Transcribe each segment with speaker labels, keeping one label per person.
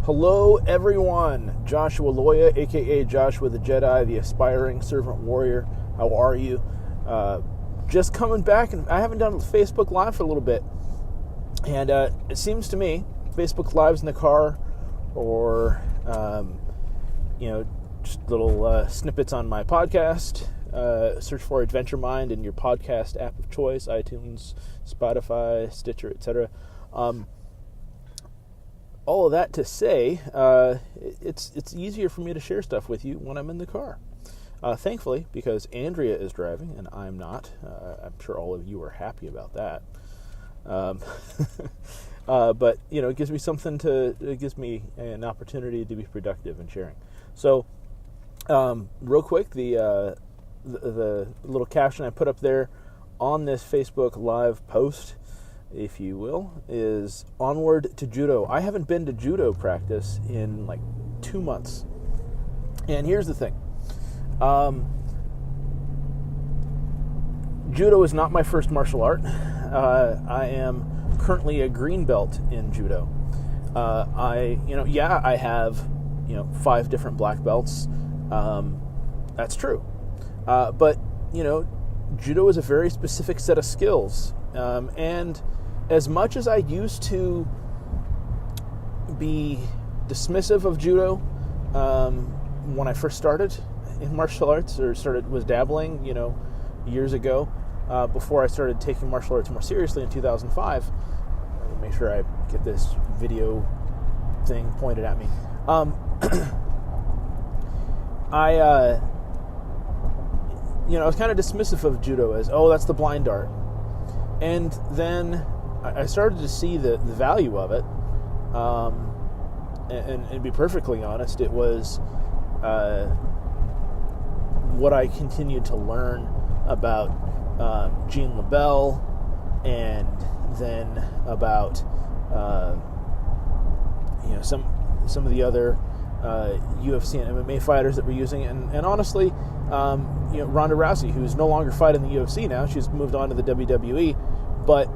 Speaker 1: Hello, everyone. Joshua Loya, a.k.a. Joshua the Jedi, the aspiring servant warrior. How are you? Just coming back, and I haven't done Facebook Live for a little bit. And it seems to me, Facebook Lives in the car, or, just little snippets on my podcast. Search for Adventure Mind in your podcast app of choice, iTunes, Spotify, Stitcher, etc. All of that to say, it's easier for me to share stuff with you when I'm in the car. Thankfully, because Andrea is driving and I'm not. I'm sure all of you are happy about that. But it gives me it gives me an opportunity to be productive in sharing. So, real quick, the little caption I put up there on this Facebook Live post, if you will, is Onward to Judo. I haven't been to Judo practice in like 2 months. And here's the thing. Judo is not my first martial art. I am currently a green belt in Judo. I have 5 different black belts. That's true. But Judo is a very specific set of skills. And as much as I used to be dismissive of Judo when I first started in martial arts, or was dabbling, years ago, before I started taking martial arts more seriously in 2005. Let me make sure I get this video thing pointed at me. I was kind of dismissive of Judo as, that's the blind art. And then I started to see the value of it. And to be perfectly honest, it was what I continued to learn about Jean LaBelle, and then about some of the other UFC and MMA fighters that were using it, and honestly, Ronda Rousey, who's no longer fighting the UFC now, she's moved on to the WWE, but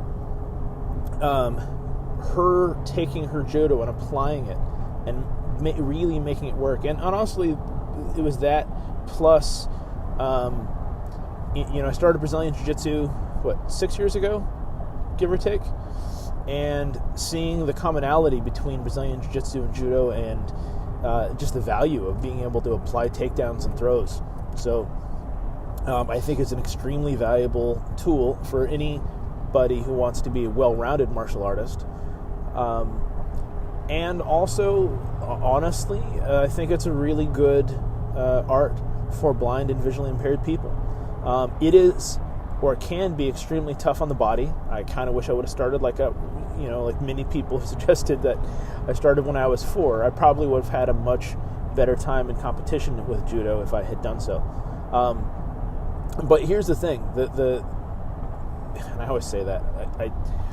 Speaker 1: her taking her Judo and applying it and really making it work, and honestly, it was that plus, I started Brazilian Jiu-Jitsu 6 years ago, give or take, and seeing the commonality between Brazilian Jiu-Jitsu and Judo, and just the value of being able to apply takedowns and throws. So I think it's an extremely valuable tool for anybody who wants to be a well-rounded martial artist. And also, honestly, I think it's a really good art for blind and visually impaired people. It is, or it can be, extremely tough on the body. I kind of wish I would have started like many people have suggested that I started when I was 4. I probably would have had a much better time in competition with Judo if I had done so. But here's the thing: and I always say that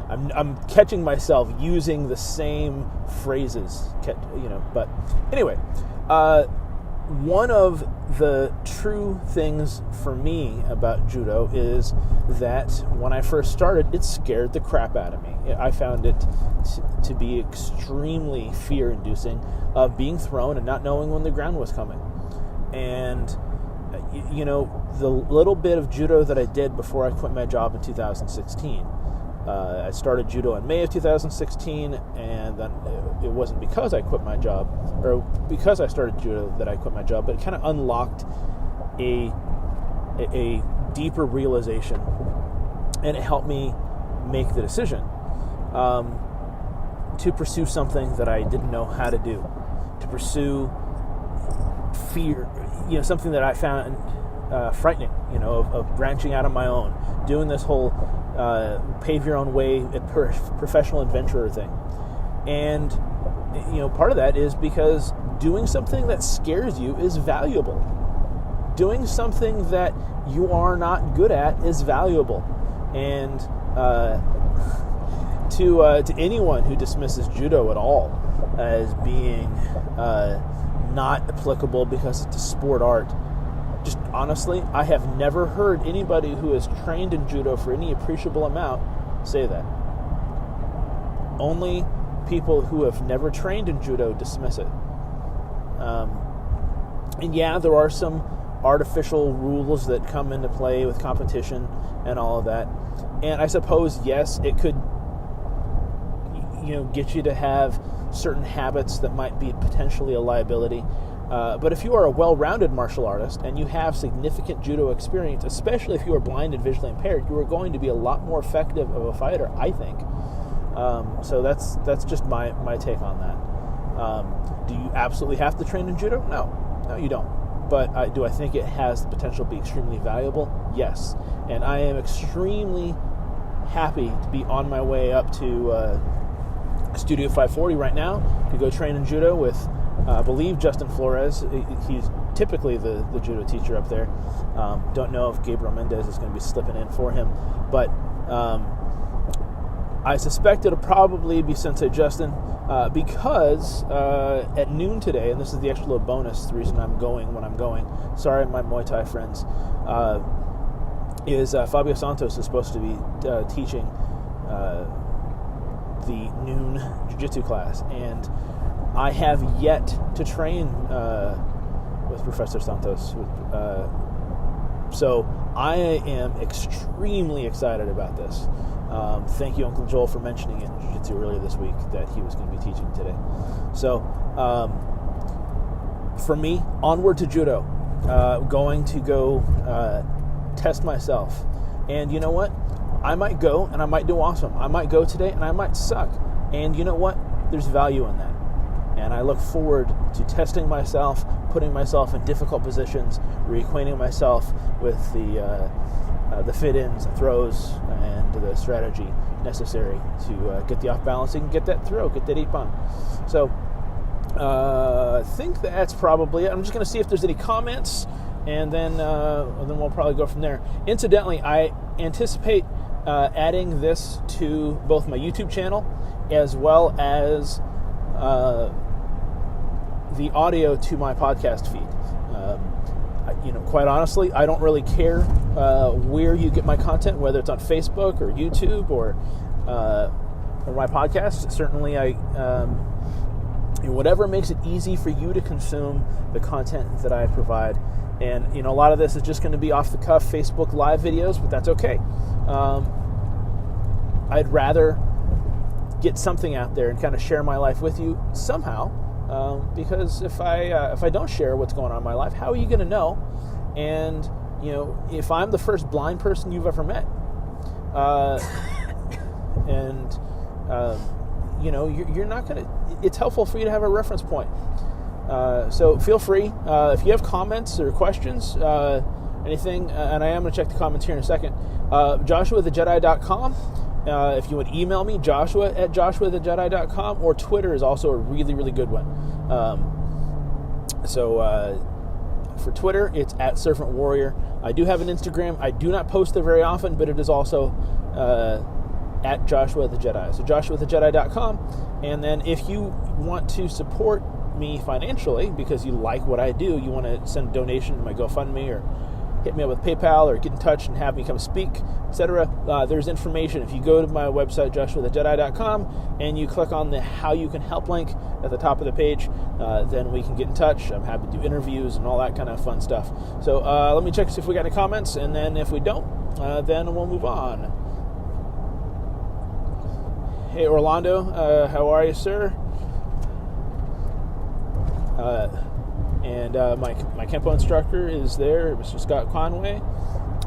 Speaker 1: I'm catching myself using the same phrases, But anyway, one of the true things for me about Judo is that when I first started, it scared the crap out of me. I found it to be extremely fear-inducing of being thrown and not knowing when the ground was coming. And, the little bit of Judo that I did before I quit my job in 2016, I started Judo in May of 2016, and then it wasn't because I quit my job, or because I started Judo that I quit my job, but it kind of unlocked a deeper realization, and it helped me make the decision to pursue something that I didn't know how to do, to pursue fear, something that I found frightening, of branching out on my own, doing this whole pave your own way professional adventurer thing. And part of that is because doing something that scares you is valuable. Doing something that you are not good at is valuable. And to anyone who dismisses Judo at all as being not applicable because it's a sport art, just honestly, I have never heard anybody who has trained in Judo for any appreciable amount say that. Only people who have never trained in judo dismiss it. And yeah, there are some artificial rules that come into play with competition and all of that. And I suppose, yes, it could, get you to have certain habits that might be potentially a liability. But if you are a well-rounded martial artist and you have significant judo experience, especially if you are blind and visually impaired, you are going to be a lot more effective of a fighter, I think. So that's just my take on that. Do you absolutely have to train in judo? No, you don't. But do I think it has the potential to be extremely valuable? Yes. And I am extremely happy to be on my way up to Studio 540 right now to go train in judo with, I believe, Justin Flores. He's typically the judo teacher up there. Don't know if Gabriel Mendez is going to be slipping in for him. But I suspect it'll probably be Sensei Justin because at noon today, and this is the extra little bonus, the reason I'm going when I'm going, sorry my Muay Thai friends, is Fabio Santos is supposed to be teaching the noon jiu-jitsu class, and I have yet to train with Professor Santos. So I am extremely excited about this. Thank you, Uncle Joel, for mentioning it in jiu-jitsu earlier this week that he was going to be teaching today. So for me, onward to judo. Going to go test myself. And you know what? I might go and I might do awesome. I might go today and I might suck. And you know what? There's value in that. And I look forward to testing myself, putting myself in difficult positions, reacquainting myself with the fit-ins and throws and the strategy necessary to get the off-balancing, get that throw, get that ippon. So I think that's probably it. I'm just going to see if there's any comments, and then we'll probably go from there. Incidentally, I anticipate adding this to both my YouTube channel as well as the audio to my podcast feed. Quite honestly, I don't really care where you get my content, whether it's on Facebook or YouTube or my podcast. Certainly, whatever makes it easy for you to consume the content that I provide. And a lot of this is just going to be off the cuff Facebook Live videos, but that's okay. I'd rather get something out there and kind of share my life with you somehow. Because if I don't share what's going on in my life, how are you going to know? And if I'm the first blind person you've ever met, you're not going to. It's helpful for you to have a reference point. So feel free if you have comments or questions, anything. And I am going to check the comments here in a second. JoshuaTheJedi.com. If you would email me, Joshua@JoshuaTheJedi.com, or Twitter is also a really, really good one. For Twitter, it's @ServantWarrior. I do have an Instagram. I do not post there very often, but it is also @JoshuaTheJedi. So JoshuaTheJedi.com. And then if you want to support me financially because you like what I do, you want to send a donation to my GoFundMe or hit me up with PayPal or get in touch and have me come speak, etc. There's information. If you go to my website, JoshuaTheJedi.com, and you click on the How You Can Help link at the top of the page, then we can get in touch. I'm happy to do interviews and all that kind of fun stuff. So let me check to see if we got any comments, and then if we don't, then we'll move on. Hey, Orlando, how are you, sir? And my Kempo instructor is there, Mr. Scott Conway.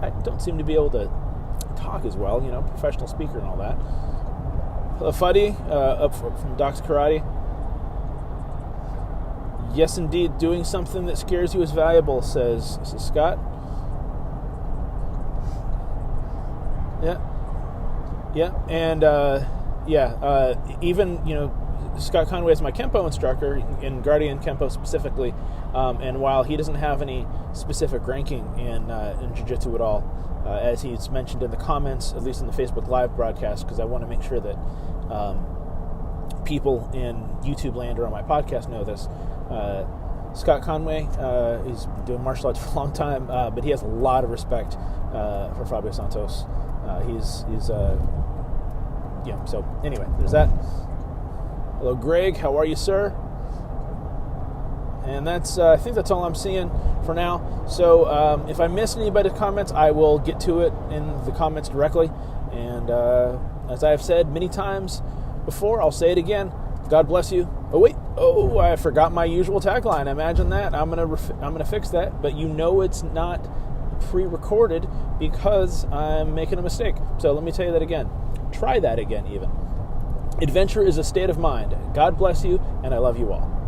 Speaker 1: I don't seem to be able to talk as well, professional speaker and all that. Hello, Fuddy, up from Doc's Karate. Yes, indeed, doing something that scares you is valuable, says Scott. Yeah, and even, Scott Conway is my Kempo instructor, in Guardian Kempo specifically, and while he doesn't have any specific ranking in Jiu-Jitsu at all, as he's mentioned in the comments, at least in the Facebook Live broadcast, because I want to make sure that people in YouTube land or on my podcast know this, Scott Conway, he's been doing martial arts for a long time, but he has a lot of respect for Fabio Santos. So anyway, there's that. Hello, Greg. How are you, sir? And that's I think that's all I'm seeing for now. So if I missed anybody's comments, I will get to it in the comments directly. And as I have said many times before, I'll say it again. God bless you. Oh wait, I forgot my usual tagline. Imagine that. I'm gonna fix that. But you know it's not pre-recorded because I'm making a mistake. So let me tell you that again. Try that again even. Adventure is a state of mind. God bless you, and I love you all.